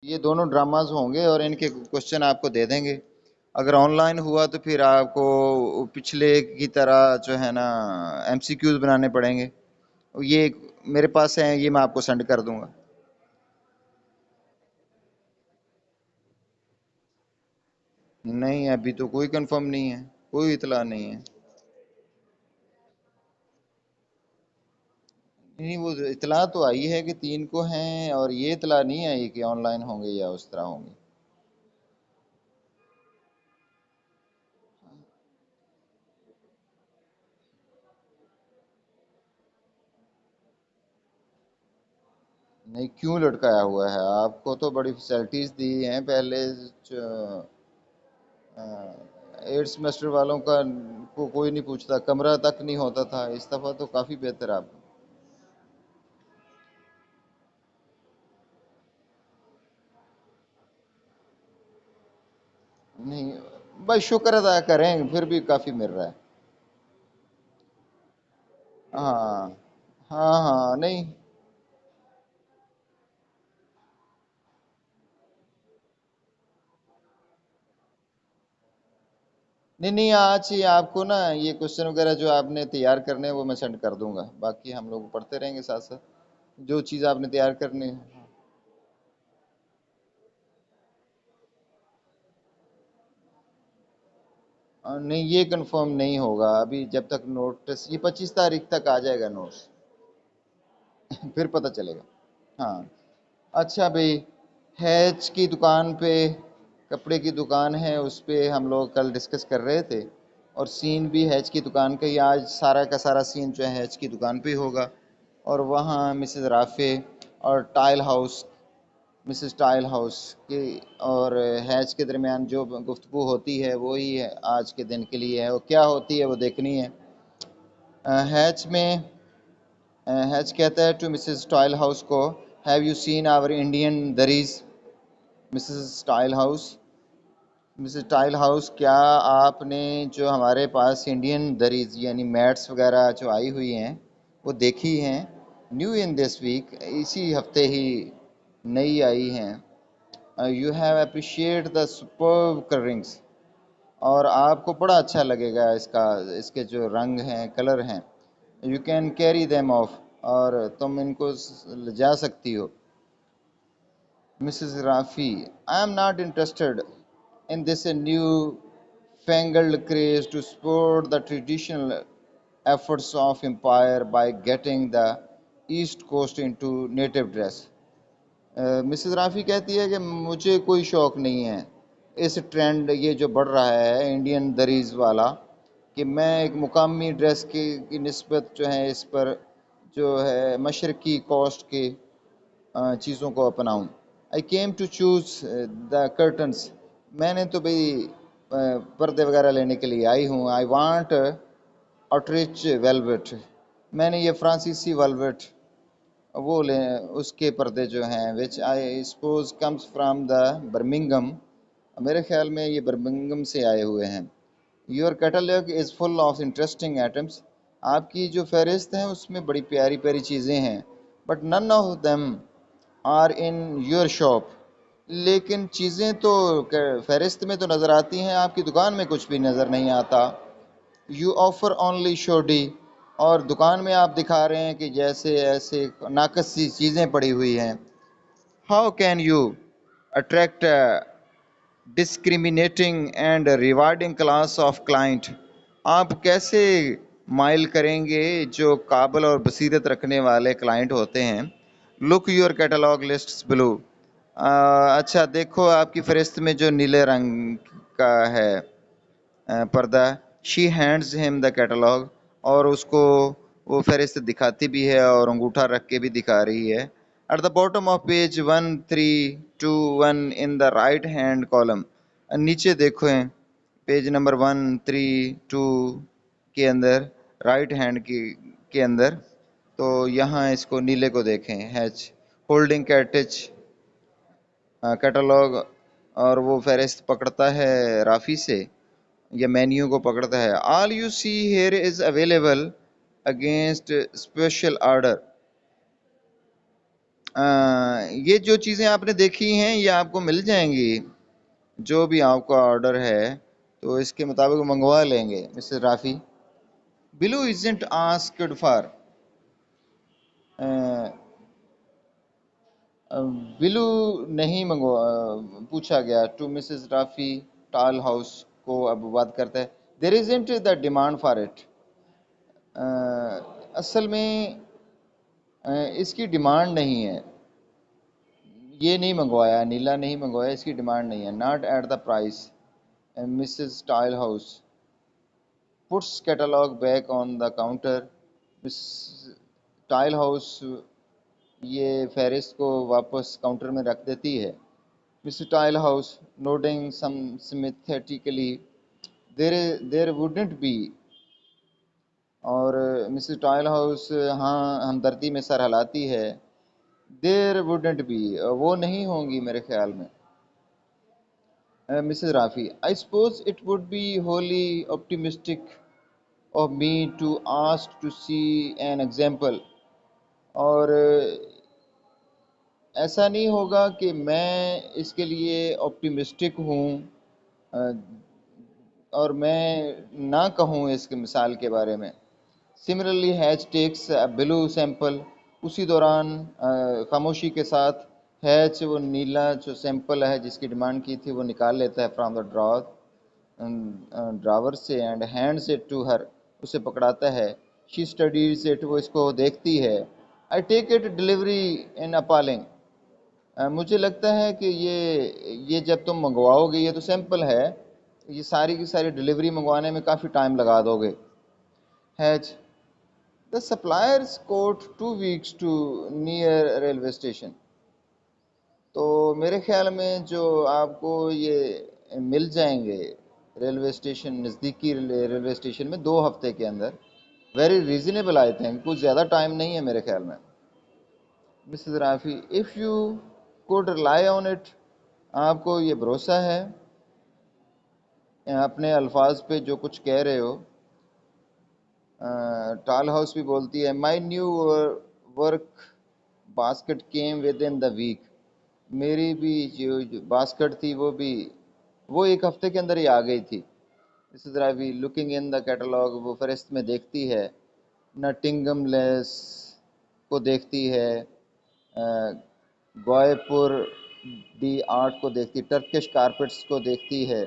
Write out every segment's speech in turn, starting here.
یہ دونوں ڈراماز ہوں گے اور ان کے کوشچن آپ کو دے دیں گے. اگر آن لائن ہوا تو پھر آپ کو پچھلے کی طرح جو ہے نا ایم سی کیوز بنانے پڑیں گے. یہ میرے پاس ہیں، یہ میں آپ کو سینڈ کر دوں گا. نہیں ابھی تو کوئی کنفرم نہیں ہے، کوئی اطلاع نہیں ہے. نہیں وہ اطلاع تو آئی ہے کہ 3 کو ہیں، اور یہ اطلاع نہیں آئی کہ آن لائن ہوں گے یا اس طرح ہوں گے. نہیں کیوں لٹکایا ہوا ہے؟ آپ کو تو بڑی فیسلٹیز دی ہیں پہلے. ایٹ سمیسٹر والوں کا کو کوئی نہیں پوچھتا، کمرہ تک نہیں ہوتا تھا. اس دفعہ تو کافی بہتر آپ. نہیں بھائی شکر ادا کریں، پھر بھی کافی مل رہا ہے. ہاں ہاں ہاں. نہیں نہیں نہیں، آج ہی آپ کو نا یہ کوشچن وغیرہ جو آپ نے تیار کرنے ہیں وہ میں سینڈ کر دوں گا. باقی ہم لوگ پڑھتے رہیں گے ساتھ ساتھ جو چیز آپ نے تیار کرنی ہے. نہیں یہ کنفرم نہیں ہوگا ابھی جب تک نوٹس، یہ 25 تاریخ تک آ جائے گا نوٹس. پھر پتہ چلے گا. ہاں اچھا بھائی، ہیچ کی دکان پہ، کپڑے کی دکان ہے، اس پہ ہم لوگ کل ڈسکس کر رہے تھے. اور سین بھی ہیچ کی دکان کا ہی آج سارا کا سارا سین جو ہے ہیچ کی دکان پہ ہی ہوگا. اور وہاں مسز رافع اور tile House, Mrs Tile house کی اور ہیچ کے درمیان جو گفتگو ہوتی ہے وہی ہے آج کے دن کے لیے ہے. اور کیا ہوتی ہے وہ دیکھنی ہے. ہیچ میں ہیچ کہتا ہے ٹو مسز ٹائل ہاؤس کو، have you seen our Indian dhurries? Mrs Tile House, Mrs Tile House کیا آپ نے جو ہمارے پاس انڈین دریز یعنی میٹس وغیرہ جو آئی ہوئی ہیں وہ دیکھی ہیں؟ نیو ان دس ویک، اسی ہفتے ہی نئی آئی ہیں. You have appreciate the superb colourings, اور آپ کو بڑا اچھا لگے گا اس کے جو رنگ ہیں، کلر ہیں. You can carry them off, اور تم ان کو جا سکتی ہو. Mrs Rafi, I am not interested in this new fangled craze to support the traditional efforts of empire by getting the east coast into native dress. Mrs Rafi کہتی ہے کہ مجھے کوئی شوق نہیں ہے اس ٹرینڈ یہ جو بڑھ رہا ہے انڈین دریز والا، کہ میں ایک مقامی ڈریس کی نسبت جو ہے اس پر جو ہے مشرقی کوسٹ کے چیزوں کو اپناؤں. I came to choose the curtains, میں نے تو بھئی پردے وغیرہ لینے کے لیے آئی ہوں. آئی وانٹ آٹرچ ویلویٹ، میں نے یہ فرانسیسی ویلویٹ وہ لے، اس کے پردے جو ہیں which I suppose comes from the Birmingham, میرے خیال میں یہ برمنگم سے آئے ہوئے ہیں. Your catalogue is full of interesting items, آپ کی جو فہرست ہیں اس میں بڑی پیاری پیاری چیزیں ہیں. But none of them are in your shop, لیکن چیزیں تو فہرست میں تو نظر آتی ہیں، آپ کی دکان میں کچھ بھی نظر نہیں آتا. یو آفر اونلی شوڈی، اور دکان میں آپ دکھا رہے ہیں کہ جیسے ایسے ناقص سی چیزیں پڑی ہوئی ہیں. How can you attract discriminating and rewarding class of client, آپ کیسے مائل کریں گے جو قابل اور بصیرت رکھنے والے کلائنٹ ہوتے ہیں. لک یور کیٹالاگ لسٹس بلو، اچھا دیکھو آپ کی فہرست میں جو نیلے رنگ کا ہے پردہ. شی ہینڈز ہم دا کیٹالاگ، اور اس کو وہ فہرست دکھاتی بھی ہے اور انگوٹھا رکھ کے بھی دکھا رہی ہے. At the bottom of page 1321 in the right hand column, نیچے دیکھیں پیج نمبر 132 کے اندر رائٹ ہینڈ کے اندر، تو یہاں اس کو نیلے کو دیکھیں، ہیچ ہولڈنگ کیٹالاگ، اور وہ فہرست پکڑتا ہے رافی سے یا مینیو کو پکڑتا ہے. All you see here is available against special order, یہ جو چیزیں آپ نے دیکھی ہیں یہ آپ کو مل جائیں گی، جو بھی آپ کا آرڈر ہے تو اس کے مطابق منگوا لیں گے Mister Rafi. Blue isn't asked for, blue نہیں پوچھا گیا. To Mrs Rafi Tall House کو اب بات کرتا ہے. There isn't the demand for it. اصل میں اس کی ڈیمانڈ نہیں ہے، یہ نہیں منگوایا، نیلا نہیں منگوایا، اس کی ڈیمانڈ نہیں ہے. Not at the price. Mrs Tile House puts catalog back on the counter. Miss Tile House یہ فہرست کو واپس کاؤنٹر میں رکھ دیتی ہے. Mr Tile House nodding sympathetically. There wouldn't be. اور مسز ٹائل ہاؤس ہاں ہمدردی میں سر ہلاتی ہے. دیر وڈنٹ بی، وہ نہیں ہوں گی میرے خیال میں. Mrs Rafi I suppose it would be wholly optimistic of me to ask to see an example. اور ایسا نہیں ہوگا کہ میں اس کے لیے optimistic ہوں اور میں نہ کہوں اس کے مثال کے بارے میں. Similarly, Hatch takes a blue sample. اسی دوران خاموشی کے ساتھ ہیچ وہ نیلا جو سیمپل ہے جس کی ڈیمانڈ کی تھی وہ نکال لیتا ہے فرام دا ڈراور سے. And hands it to her, اسے پکڑاتا ہے. شی اسٹڈیز اٹ، وہ اس کو دیکھتی ہے. آئی ٹیک اٹ ڈلیوری ان اپالنگ. مجھے لگتا ہے کہ یہ جب تم منگواؤ گے، یہ تو سیمپل ہے، یہ ساری کی ساری ڈلیوری منگوانے میں کافی ٹائم لگا دو گے. ہیچ The suppliers quote 2 weeks to near railway station. تو میرے خیال میں جو آپ کو یہ مل جائیں گے ریلوے اسٹیشن، نزدیکی ریلوے اسٹیشن میں 2 ہفتے کے اندر. ویری ریزنیبل آئی تھنک، کچھ زیادہ ٹائم نہیں ہے میرے خیال میں. Mrs Rafi if you could rely on it, آپ کو یہ بھروسہ ہے اپنے الفاظ پہ جو کچھ کہہ رہے ہو. ٹال ہاؤس بھی بولتی ہے my new work basket came with in the week. میری بھی جو باسکٹ تھی وہ 1 ہفتے کے اندر ہی آ گئی تھی. اس طرح بھی لکنگ ان دا کیٹلاگ، وہ فہرست میں دیکھتی ہے. نٹنگم لیس کو دیکھتی ہے، گوئے پور دی آرٹ کو دیکھتی، ٹرکش کارپیٹس کو دیکھتی ہے،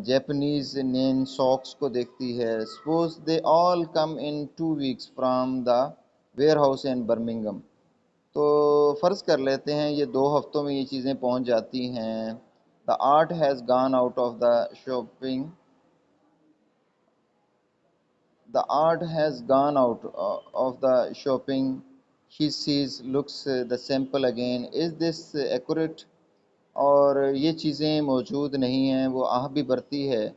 جیپنیز نین ساکس کو دیکھتی ہے. Suppose they all come in 2 weeks from the where house in Birmingham. تو فرض کر لیتے ہیں یہ 2 ہفتوں میں یہ چیزیں پہنچ جاتی ہیں. دا آرٹ ہیز گان out of the shopping. The art has gone out of the shopping. She sees, looks the sample again. Is this accurate? اور یہ چیزیں موجود نہیں ہیں. وہ آہ بھی بھرتی ہے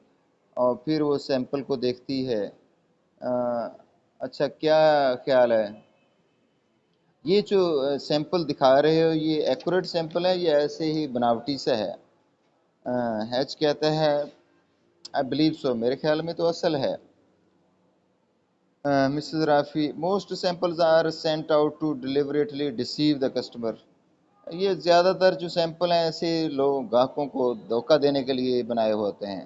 اور پھر وہ سیمپل کو دیکھتی ہے. اچھا کیا خیال ہے، یہ جو سیمپل دکھا رہے ہو یہ ایکوریٹ سیمپل ہے یا ایسے ہی بناوٹی سا ہے؟ ہیچ کہتا ہے آئی بلیو سو، میرے خیال میں تو اصل ہے. Mrs Raffi most samples are sent out to deliberately deceive the customer. یہ زیادہ تر جو سیمپل ہیں ایسے لوگ گاہکوں کو دھوکہ دینے کے لیے بنائے ہوتے ہیں.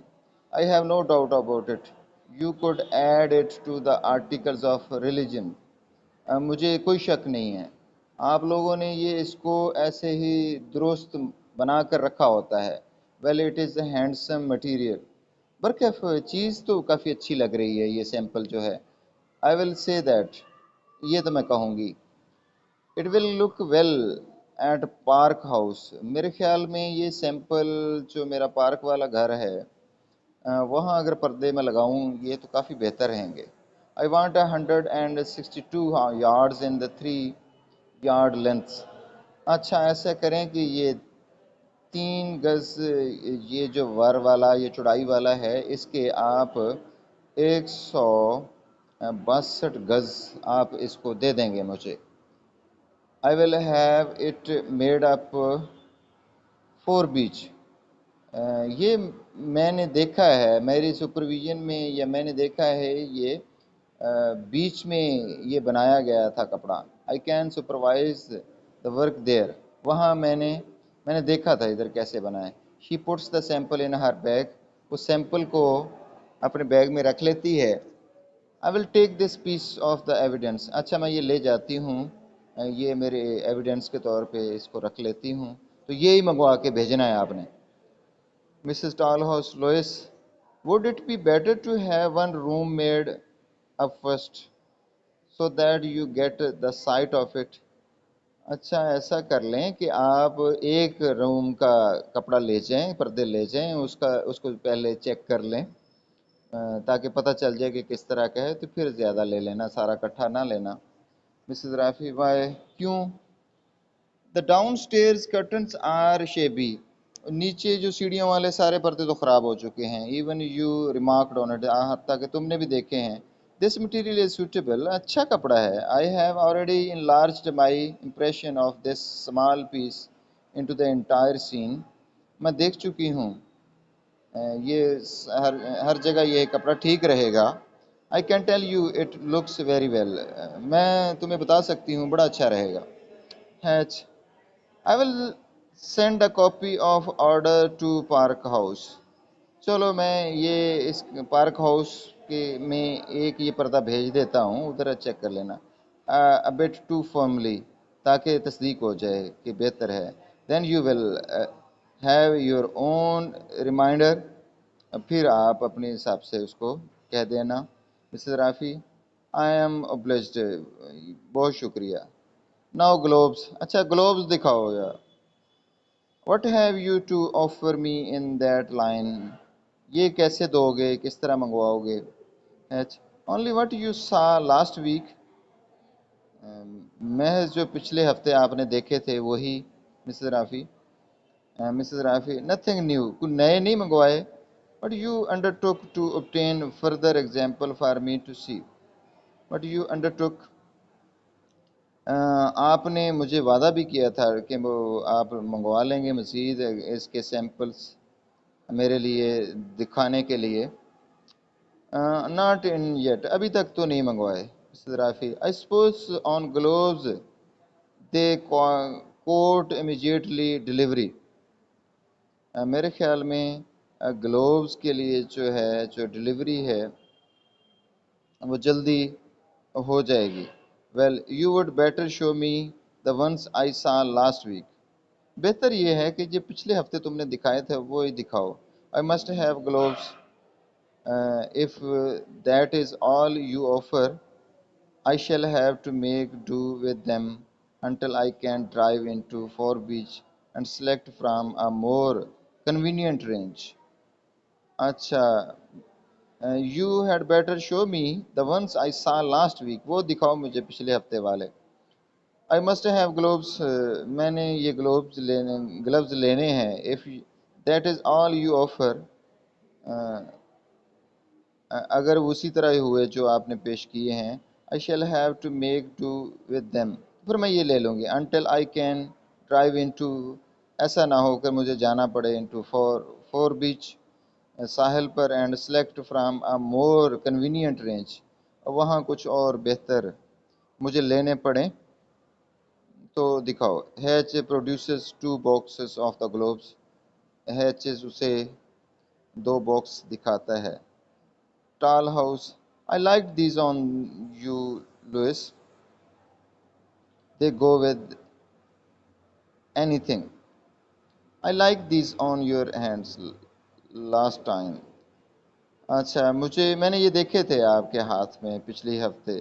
I have no doubt about it. You could add it to the articles of religion. مجھے کوئی شک نہیں ہے، آپ لوگوں نے یہ اس کو ایسے ہی درست بنا کر رکھا ہوتا ہے. Well it is a handsome material. برکف چیز تو کافی اچھی لگ رہی ہے یہ سیمپل جو ہے. I will say that. یہ تو میں کہوں گی. It will look well at Park House. میرے خیال میں یہ سیمپل جو میرا پارک والا گھر ہے وہاں اگر پردے میں لگاؤں یہ تو کافی بہتر رہیں گے. I want 162 yards in the 3 yard lengths. اچھا ایسا کریں کہ یہ 3 گز یہ جو ور والا یہ چوڑائی والا ہے اس کے آپ 162 گز آپ اس کو دے دیں گے مجھے. I will have it made up for beach. یہ میں نے دیکھا ہے میری سپرویژن میں، یا میں نے دیکھا ہے یہ بیچ میں یہ بنایا گیا تھا کپڑا. I can supervise the work there. وہاں میں نے دیکھا تھا ادھر کیسے بنائے. She puts the sample in her bag. وہ سیمپل کو اپنے بیگ میں رکھ لیتی ہے. I will take this piece of the evidence. اچھا میں یہ لے جاتی ہوں, یہ میرے ایویڈنس کے طور پہ اس کو رکھ لیتی ہوں. تو یہی منگوا کے بھیجنا ہے آپ نے. Mrs. Tallhouse, Lois, would it be better to have one room made up first so that you get the sight of it? اچھا ایسا کر لیں کہ آپ ایک روم کا کپڑا لے جائیں, پردے لے جائیں, اس کو پہلے چیک کر لیں تاکہ پتہ چل جائے کہ کس طرح کا ہے, تو پھر زیادہ لے لینا, سارا کٹھا نہ لینا. مسز رافی, وائے, کیوں؟ The downstairs curtains are shabby. نیچے جو سیڑھیوں والے سارے پردے تو خراب ہو چکے ہیں. Even you remarked on it, حتیٰ کہ تم نے بھی دیکھے ہیں. This material is suitable. اچھا کپڑا ہے. I have already enlarged my impression of this small piece into the entire scene. میں دیکھ چکی ہوں, یہ ہر جگہ یہ کپڑا ٹھیک رہے گا. I can tell you it looks very well. میں تمہیں بتا سکتی ہوں بڑا اچھا رہے گا. ہیچ, I will send a copy of order to Park House. چلو میں یہ اس پارک ہاؤس کے میں ایک یہ پردہ بھیج دیتا ہوں, ادھر چیک کر لینا. A bit too firmly, تاکہ تصدیق ہو جائے کہ بہتر ہے. Then you will have your own reminder. پھر آپ اپنے حساب سے اس کو کہہ دینا. Mrs Rafi, I am obliged. بہت شکریہ. Now gloves. اچھا گلوبز دکھاؤ یار. What have you to offer me in that line? یہ کیسے دو گے, کس طرح منگواؤ گے؟ Only what you saw last week. محض جو پچھلے ہفتے آپ نے دیکھے تھے وہی. Mrs Rafi, nothing new. کوئی نئے نہیں منگوائے. But you undertook to obtain further example for me to see. But you undertook. آپ نے مجھے وعدہ بھی کیا تھا کہ وہ آپ منگوا لیں گے مزید اس کے سیمپلس میرے لیے دکھانے کے لیے. ناٹ ان یٹ, ابھی تک تو نہیں منگوائے. Raffi, I suppose on gloves they quote immediately delivery. میرے خیال میں گلوز کے لیے جو ڈلیوری ہے وہ جلدی ہو جائے گی. Well, you would better show me the ones I saw last week. بہتر یہ ہے کہ جو پچھلے ہفتے تم نے دکھائے تھے وہی دکھاؤ. I must have gloves. If that is all you offer, I shall have to make do with them until I can drive into Forbes and select from a more convenient range. اچھا, you had better show me the ones I saw last week. وہ دکھاؤ مجھے پچھلے ہفتے والے. I must have gloves. میں نے یہ گلوز لینے ہیں. If that is all you offer, اگر اسی طرح ہی ہوئے جو آپ نے پیش کیے ہیں, I shall have to make do with them. پھر میں یہ لے لوں گی. Until I can drive into, ایسا نہ ہو کر مجھے جانا پڑے into for beach, Sahil per, and select from a more convenient range, وہاں کچھ اور بہتر مجھے لینے پڑیں. تو دکھاؤ. Hatch produces 2 boxes of the globes. Hatches اسے 2 باکس دکھاتا ہے. Tall house, I liked these on you, Louis. They go with anything. I liked these on your hands last time. اچھا میں نے یہ دیکھے تھے آپ کے ہاتھ میں پچھلی ہفتے.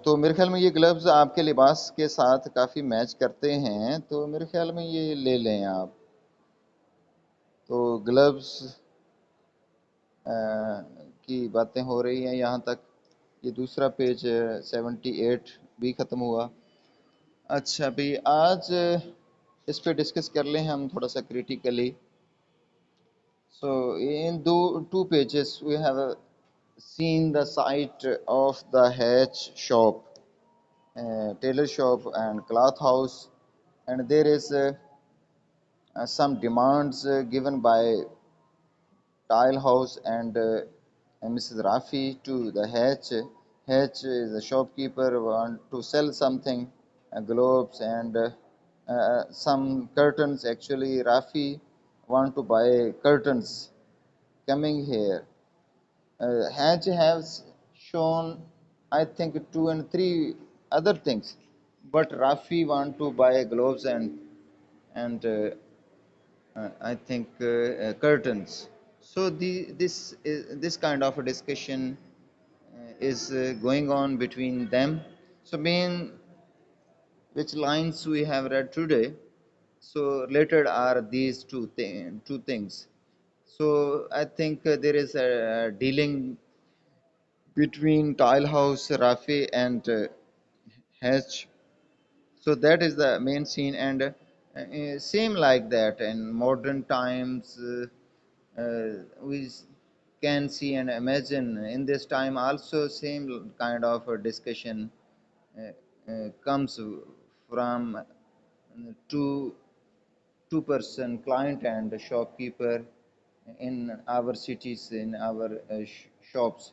تو میرے خیال میں یہ گلوز آپ کے لباس کے ساتھ کافی میچ کرتے ہیں, تو میرے خیال میں یہ لے لیں آپ. تو گلوز کی باتیں ہو رہی ہیں یہاں تک. یہ دوسرا پیج 78 بھی ختم ہوا. اچھا بھی آج اس پہ ڈسکس کر لیں ہم تھوڑا سا critically. So in 2 pages we have seen the site of the Hatch shop, tailor shop and cloth house, and there is some demands given by Tile House and Mrs. Rafi to the Hatch. H is a shopkeeper want to sell something, globes and some curtains. Actually, Rafi want to buy curtains coming here. Hatch has shown, I think, two and three other things, but Rafi want to buy gloves and I think curtains. So this kind of a discussion is going on between them. So main which lines we have read today. So related are these two things. So I think there is a dealing between Tilehouse, Rafi, and Hatch. So that is the main scene, and same like that in modern times. We can see and imagine in this time also same kind of a discussion comes from two two-person client and shopkeeper in our cities, in our shops.